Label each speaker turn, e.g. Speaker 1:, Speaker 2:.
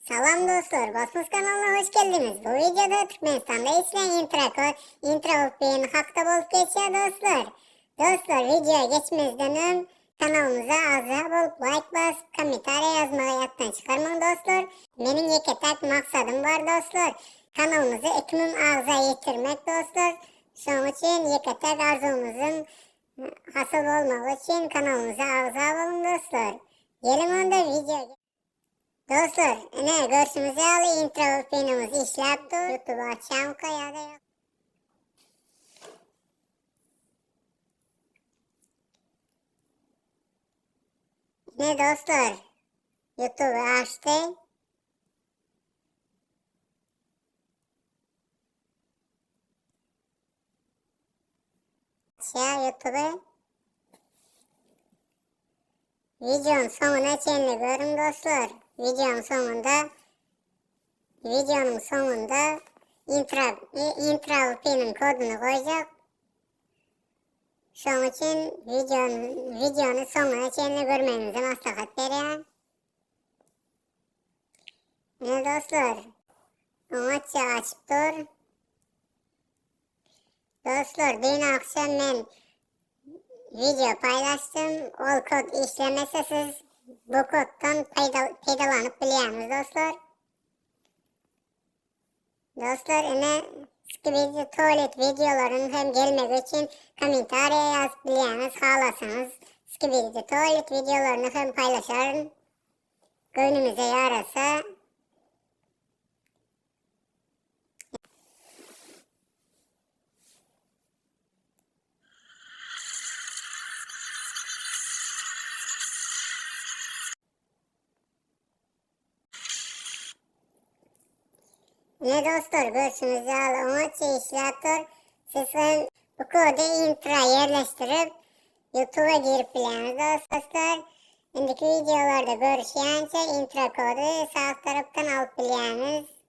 Speaker 1: Salam dostlar, Basmos kanalına hoş geldiniz. Bu videoda Türkmenistan'da işleyen intra hakta bolup geçiyor dostlar. Dostlar videoya geçmezden ön kanalımıza azab olup like bas, komentarya yazmayı yattan çıkarmayın dostlar. Benim yeketek maksadım var dostlar. Kanalımızı ekimim ağza yetirmek dostlar. Şunun için yeketek arzumuzun hasıl olmak için kanalımıza ağza olun dostlar. Gelin onda video. Dostlar, ne görsünüz yalı intro filmimizi işlep dur. YouTube açacağım kayada yok. Ne dostlar, YouTube açtı. YouTube'u. Videonun sonuna çenli görün dostlar. Videonun sonunda intro filmin kodunu koyacak. Şunun için videonun sonuna çenli görmenize maslahat veriyorum. Ne dostlar? Amaçça açıp dur. Dostlar dün akşam ben video paylaştım. O kod işlemese siz bu koddan faydalanıp biliyorsunuz dostlar. Dostlar yine Skibidi tuvalet videoların hem gelmek için komentarya yazıp biliyorsunuz. Sağlasanız Skibidi tuvalet videolarını hem paylaşarım. Gönlümüze yarasa. Ne dostlar görsünüz ya amaçlı işlettir. Sizin bu kodu intra yerleştirip YouTube'a girip biləniz dostlar. Şimdiki videolarda görüşəncə intra kodu sağ taraftan alıp biləniz.